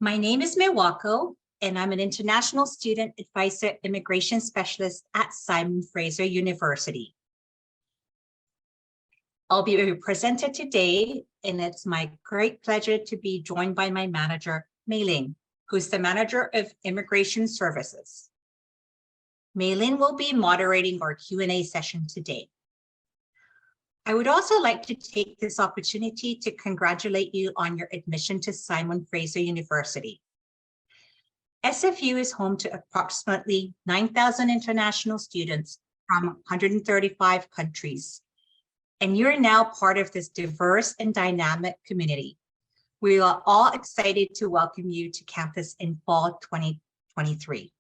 My name is Miwako, and I'm an international student advisor immigration specialist at Simon Fraser University. I'll be your presenter today, and it's my great pleasure to be joined by my manager, Mei-Lin, who's the manager of Immigration Services. Mei-Lin will be moderating our Q&A session today. I would also like to take this opportunity to congratulate you on your admission to Simon Fraser University. SFU is home to approximately 9,000 international students from 135 countries, and you're now part of this diverse and dynamic community. We are all excited to welcome you to campus in fall 2023.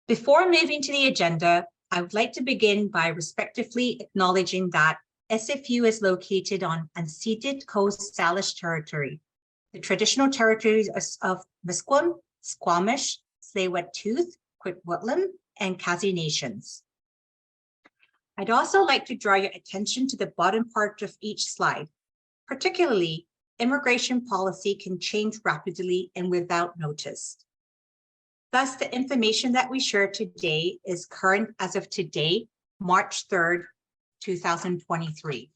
Before moving to the agenda, I would like to begin by respectively acknowledging that SFU is located on unceded Coast Salish territory, the traditional territories of Musqueam, Squamish, Tsleil-Waututh, Kwik-Wet'lam, and Kazi nations. I'd also like to draw your attention to the bottom part of each slide. Particularly, immigration policy can change rapidly and without notice. Thus, the information that we share today is current as of today, March 3rd, 2023.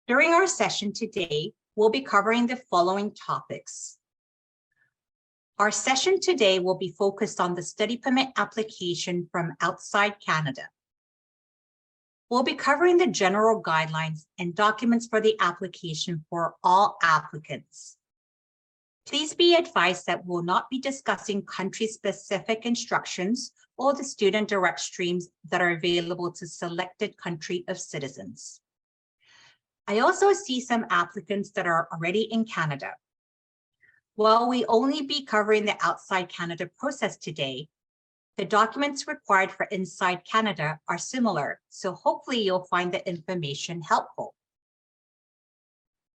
During our session today, we'll be covering the following topics. Our session today will be focused on the study permit application from outside Canada. We'll be covering the general guidelines and documents for the application for all applicants. Please be advised that we'll not be discussing country-specific instructions or the student direct streams that are available to selected country of citizens. I also see some applicants that are already in Canada. While we only be covering the outside Canada process today, the documents required for inside Canada are similar, so hopefully you'll find the information helpful.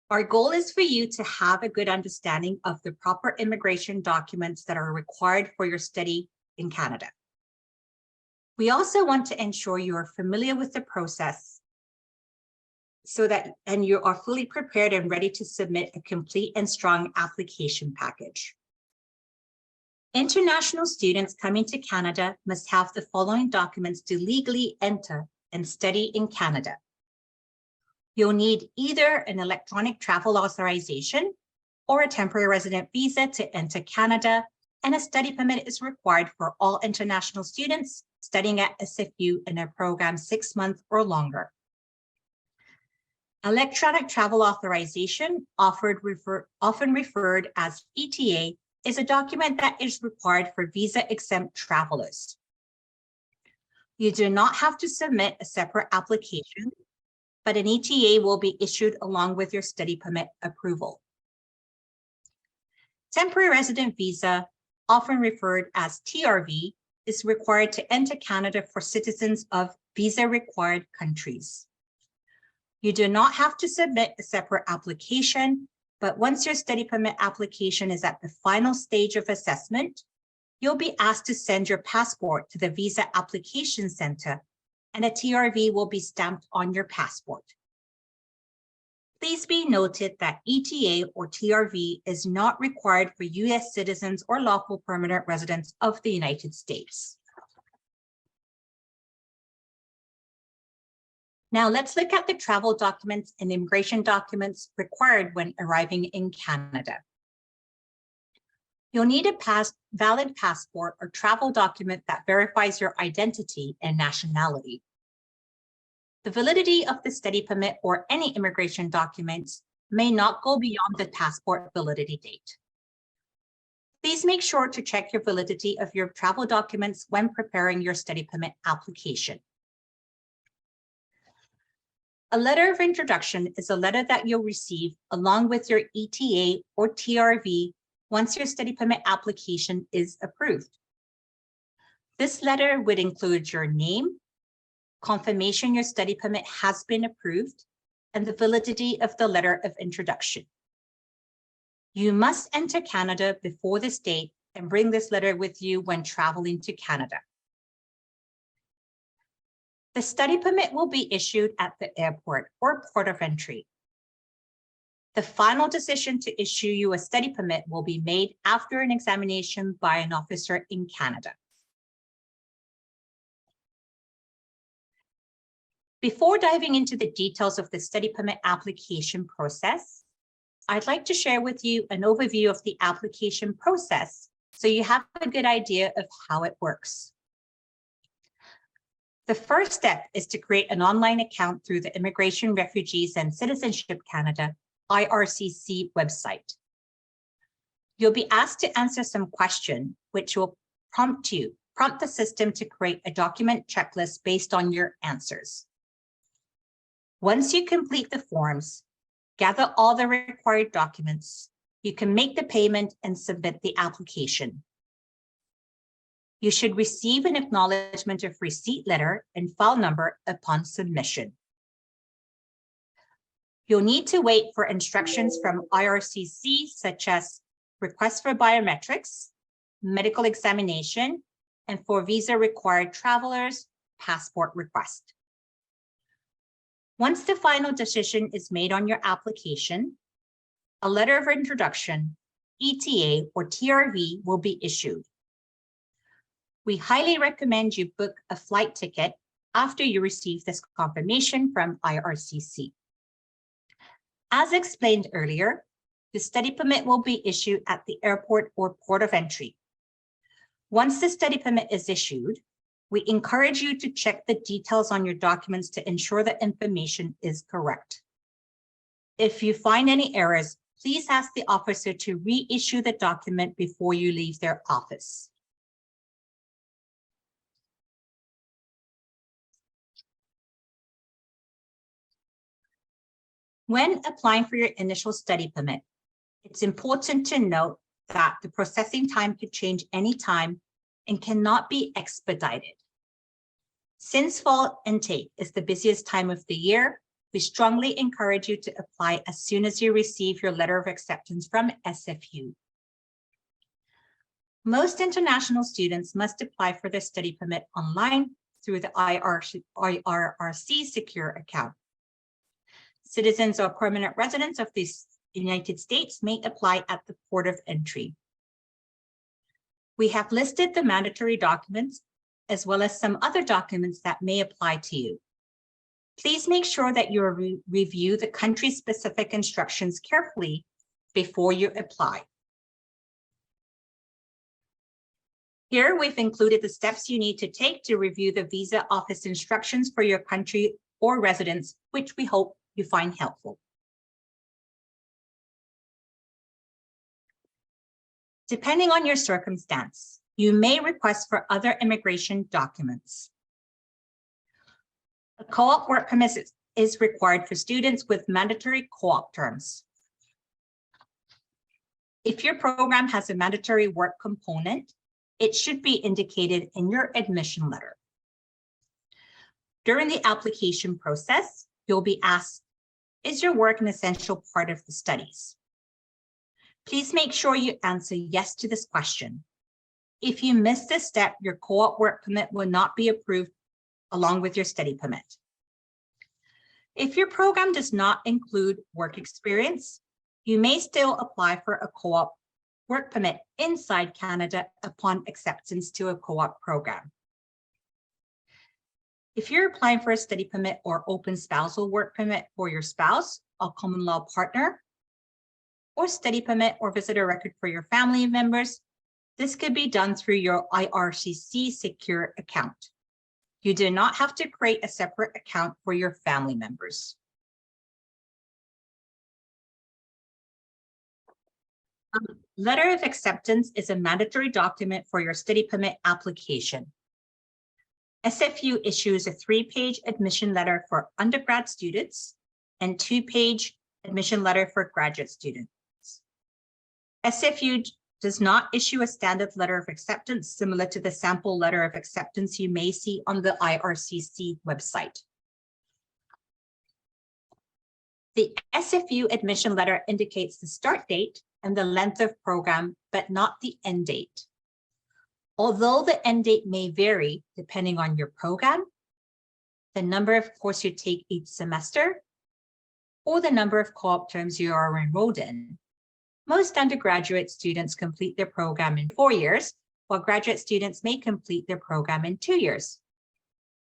Our goal is for you to have a good understanding of the proper immigration documents that are required for your study in Canada. We also want to ensure you are familiar with the process and you are fully prepared and ready to submit a complete and strong application package. International students coming to Canada must have the following documents to legally enter and study in Canada. You'll need either an electronic travel authorization or a temporary resident visa to enter Canada, and a study permit is required for all international students studying at SFU in a program 6 months or longer. Electronic travel authorization, often referred as ETA, is a document that is required for visa-exempt travelers. You do not have to submit a separate application, but an ETA will be issued along with your study permit approval. Temporary resident visa, often referred as TRV, is required to enter Canada for citizens of visa-required countries. You do not have to submit a separate application, but once your study permit application is at the final stage of assessment, you'll be asked to send your passport to the Visa Application Center, and a TRV will be stamped on your passport. Please be noted that ETA or TRV is not required for U.S. citizens or lawful permanent residents of the United States. Now let's look at the travel documents and immigration documents required when arriving in Canada. You'll need a valid passport or travel document that verifies your identity and nationality. The validity of the study permit or any immigration documents may not go beyond the passport validity date. Please make sure to check your validity of your travel documents when preparing your study permit application. A letter of introduction is a letter that you'll receive along with your ETA or TRV once your study permit application is approved. This letter would include your name, confirmation your study permit has been approved, and the validity of the letter of introduction. You must enter Canada before this date and bring this letter with you when traveling to Canada. The study permit will be issued at the airport or port of entry. The final decision to issue you a study permit will be made after an examination by an officer in Canada. Before diving into the details of the study permit application process, I'd like to share with you an overview of the application process so you have a good idea of how it works. The first step is to create an online account through the Immigration, Refugees and Citizenship Canada IRCC website. You'll be asked to answer some questions, which will prompt the system to create a document checklist based on your answers. Once you complete the forms, gather all the required documents, you can make the payment and submit the application. You should receive an acknowledgement of receipt letter and file number upon submission. You'll need to wait for instructions from IRCC, such as request for biometrics, medical examination, and for visa required travelers, passport request. Once the final decision is made on your application, a letter of introduction, ETA or TRV, will be issued. We highly recommend you book a flight ticket after you receive this confirmation from IRCC. As explained earlier, the study permit will be issued at the airport or port of entry. Once the study permit is issued, we encourage you to check the details on your documents to ensure that information is correct. If you find any errors, please ask the officer to reissue the document before you leave their office. When applying for your initial study permit, it's important to note that the processing time could change anytime and cannot be expedited. Since fall intake is the busiest time of the year, we strongly encourage you to apply as soon as you receive your letter of acceptance from SFU. Most international students must apply for their study permit online through the IRRC Secure account. Citizens or permanent residents of the United States may apply at the port of entry. We have listed the mandatory documents as well as some other documents that may apply to you. Please make sure that you review the country-specific instructions carefully before you apply. Here, we've included the steps you need to take to review the visa office instructions for your country or residence, which we hope you find helpful. Depending on your circumstance, you may request for other immigration documents. A co-op work permit is required for students with mandatory co-op terms. If your program has a mandatory work component, it should be indicated in your admission letter. During the application process, you'll be asked, is your work an essential part of the studies? Please make sure you answer yes to this question. If you miss this step, your co-op work permit will not be approved along with your study permit. If your program does not include work experience, you may still apply for a co-op work permit inside Canada upon acceptance to a co-op program. If you're applying for a study permit or open spousal work permit for your spouse, a common law partner, or study permit or visitor record for your family members, this could be done through your IRCC Secure account. You do not have to create a separate account for your family members. Letter of acceptance is a mandatory document for your study permit application. SFU issues a 3-page admission letter for undergrad students and 2-page admission letter for graduate students. SFU does not issue a standard letter of acceptance similar to the sample letter of acceptance you may see on the IRCC website. The SFU admission letter indicates the start date and the length of program, but not the end date. Although the end date may vary depending on your program, the number of courses you take each semester, or the number of co-op terms you are enrolled in. Most undergraduate students complete their program in 4 years, while graduate students may complete their program in 2 years.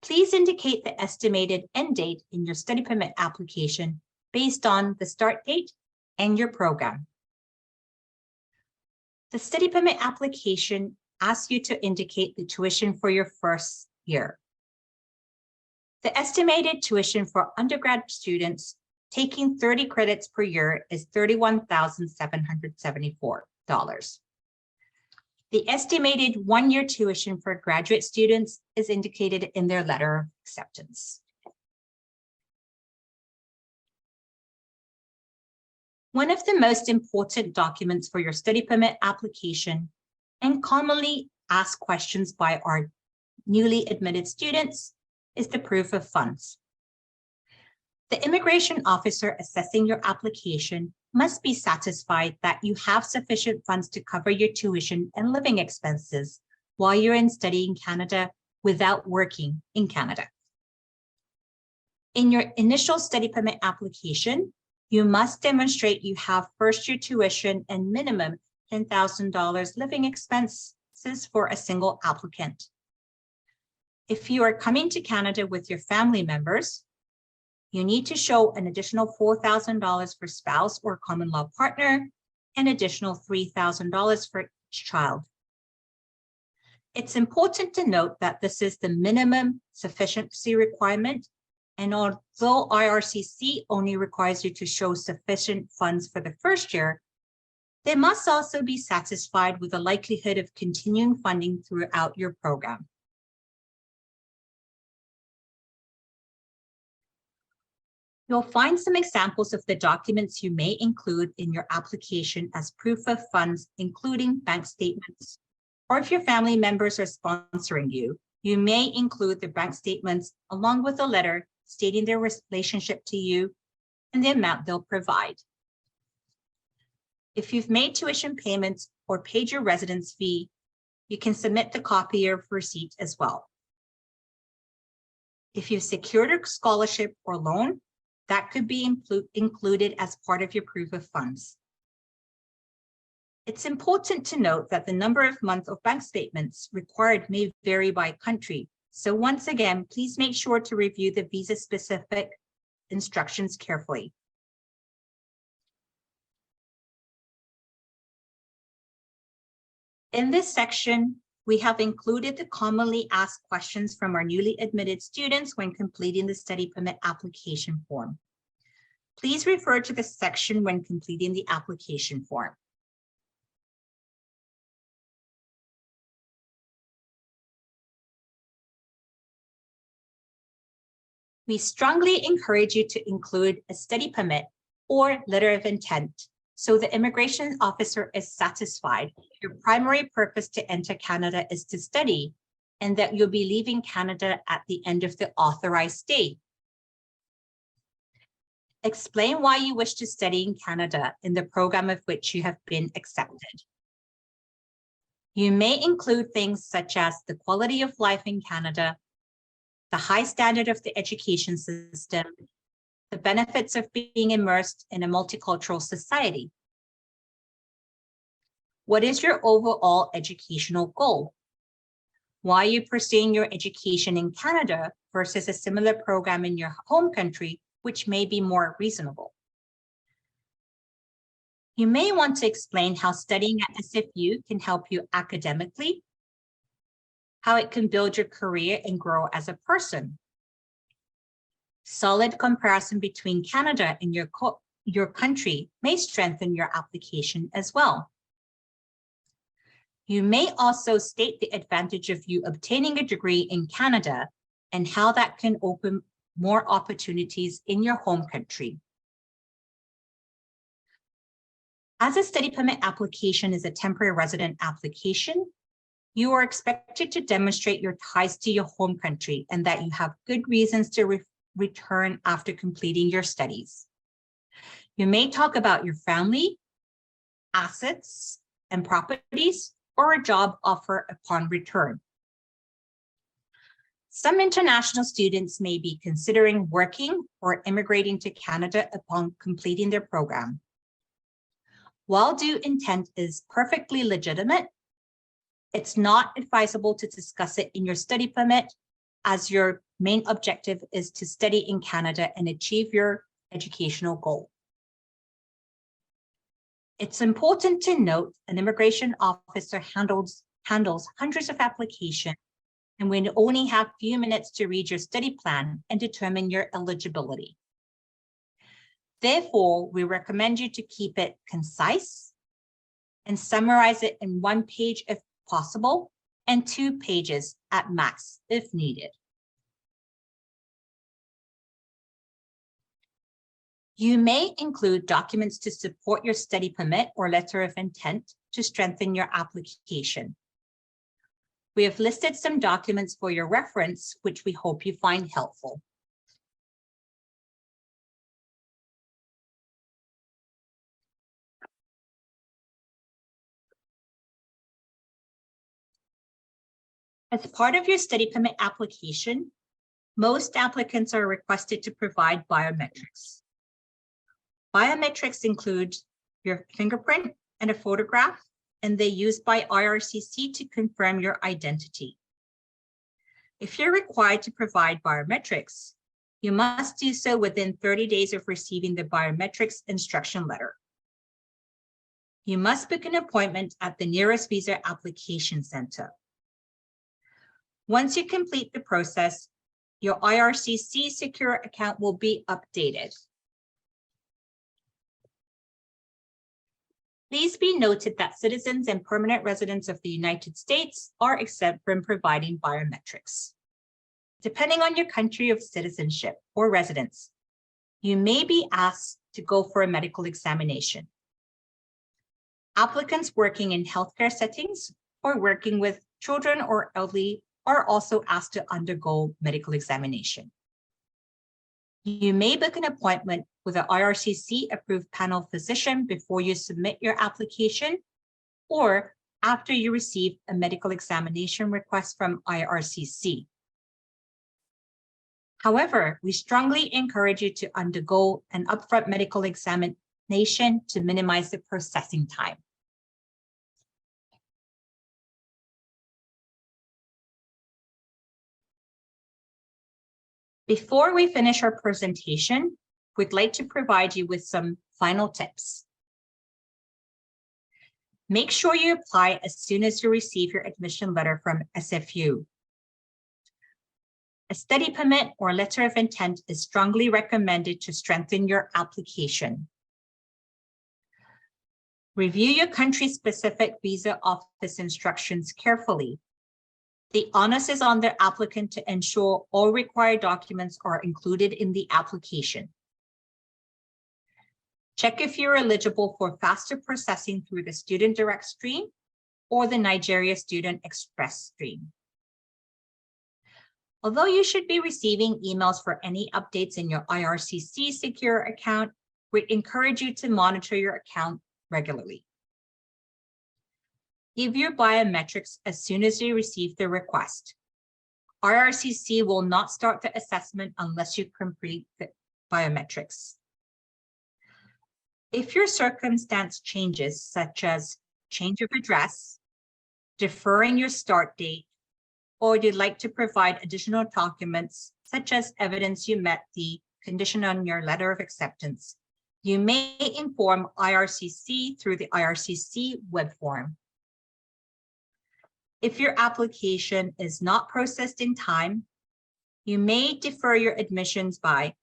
Please indicate the estimated end date in your study permit application based on the start date and your program. The study permit application asks you to indicate the tuition for your first year. The estimated tuition for undergrad students taking 30 credits per year is $31,774. The estimated one-year tuition for graduate students is indicated in their letter of acceptance. One of the most important documents for your study permit application and commonly asked questions by our newly admitted students is the proof of funds. The immigration officer assessing your application must be satisfied that you have sufficient funds to cover your tuition and living expenses while you're in studying Canada without working in Canada. In your initial study permit application, you must demonstrate you have first-year tuition and minimum $10,000 living expenses for a single applicant. If you are coming to Canada with your family members, you need to show an additional $4,000 for spouse or common law partner, and additional $3,000 for each child. It's important to note that this is the minimum sufficiency requirement, and although IRCC only requires you to show sufficient funds for the first year, they must also be satisfied with the likelihood of continuing funding throughout your program. You'll find some examples of the documents you may include in your application as proof of funds, including bank statements. Or if your family members are sponsoring you, you may include the bank statements along with a letter stating their relationship to you and the amount they'll provide. If you've made tuition payments or paid your residence fee, you can submit the copy of receipt as well. If you've secured a scholarship or loan, that could be included as part of your proof of funds. It's important to note that the number of months of bank statements required may vary by country. So once again, please make sure to review the visa-specific instructions carefully. In this section, we have included the commonly asked questions from our newly admitted students when completing the study permit application form. Please refer to this section when completing the application form. We strongly encourage you to include a study permit or letter of intent so the immigration officer is satisfied your primary purpose to enter Canada is to study and that you'll be leaving Canada at the end of the authorized stay. Explain why you wish to study in Canada in the program of which you have been accepted. You may include things such as the quality of life in Canada, the high standard of the education system, the benefits of being immersed in a multicultural society. What is your overall educational goal? Why are you pursuing your education in Canada versus a similar program in your home country, which may be more reasonable? You may want to explain how studying at SFU can help you academically, how it can build your career and grow as a person. Solid comparison between Canada and your country may strengthen your application as well. You may also state the advantage of you obtaining a degree in Canada and how that can open more opportunities in your home country. As a study permit application is a temporary resident application, you are expected to demonstrate your ties to your home country and that you have good reasons to return after completing your studies. You may talk about your family, assets, and properties, or a job offer upon return. Some international students may be considering working or immigrating to Canada upon completing their program. While due intent is perfectly legitimate, it's not advisable to discuss it in your study permit, as your main objective is to study in Canada and achieve your educational goal. It's important to note an immigration officer handles hundreds of applications and will only have few minutes to read your study plan and determine your eligibility. Therefore, we recommend you to keep it concise and summarize it in 1 page if possible, and 2 pages at max if needed. You may include documents to support your study permit or letter of intent to strengthen your application. We have listed some documents for your reference, which we hope you find helpful. As part of your study permit application, most applicants are requested to provide biometrics. Biometrics include your fingerprint and a photograph, and they're used by IRCC to confirm your identity. If you're required to provide biometrics, you must do so within 30 days of receiving the biometrics instruction letter. You must book an appointment at the nearest visa application center. Once you complete the process, your IRCC secure account will be updated. Please be noted that citizens and permanent residents of the United States are exempt from providing biometrics. Depending on your country of citizenship or residence, you may be asked to go for a medical examination. Applicants working in healthcare settings or working with children or elderly are also asked to undergo medical examination. You may book an appointment with an IRCC-approved panel physician before you submit your application or after you receive a medical examination request from IRCC. However, we strongly encourage you to undergo an upfront medical examination to minimize the processing time. Before we finish our presentation, we'd like to provide you with some final tips. Make sure you apply as soon as you receive your admission letter from SFU. A study permit or letter of intent is strongly recommended to strengthen your application. Review your country-specific visa office instructions carefully. The onus is on the applicant to ensure all required documents are included in the application. Check if you're eligible for faster processing through the Student Direct stream or the Nigeria Student Express stream. Although you should be receiving emails for any updates in your IRCC secure account, we encourage you to monitor your account regularly. Give your biometrics as soon as you receive the request. IRCC will not start the assessment unless you complete the biometrics. If your circumstance changes, such as change of address, deferring your start date, or you'd like to provide additional documents, such as evidence you met the condition on your letter of acceptance, you may inform IRCC through the IRCC web form. If your application is not processed in time, you may defer your admissions by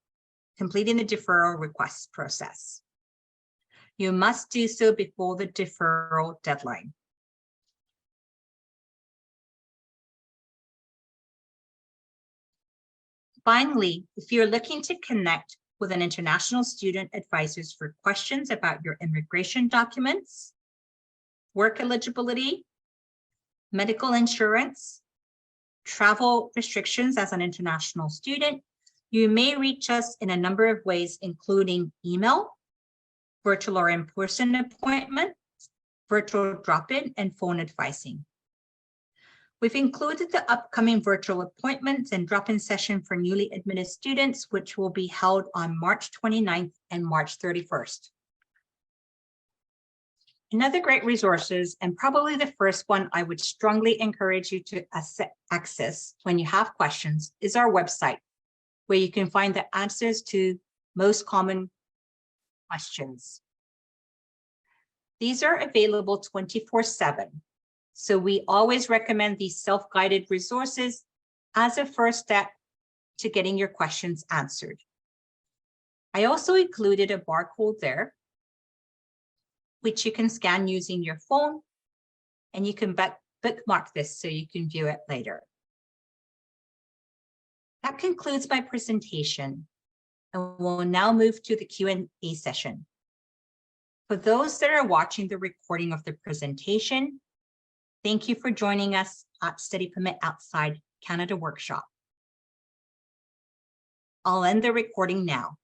completing the deferral request process. You must do so before the deferral deadline. Finally, if you're looking to connect with an international student advisors for questions about your immigration documents, work eligibility, medical insurance, travel restrictions as an international student, you may reach us in a number of ways, including email, virtual or in-person appointments, virtual drop-in, and phone advising. We've included the upcoming virtual appointments and drop-in session for newly admitted students, which will be held on March 29th and March 31st. Another great resources, and probably the first one I would strongly encourage you to access when you have questions, is our website, where you can find the answers to most common questions. These are available 24/7. So we always recommend these self-guided resources as a first step to getting your questions answered. I also included a barcode there, which you can scan using your phone, and you can bookmark this so you can view it later. That concludes my presentation, and we'll now move to the Q&A session. For those that are watching the recording of the presentation, thank you for joining us at Study Permit Outside Canada workshop. I'll end the recording now.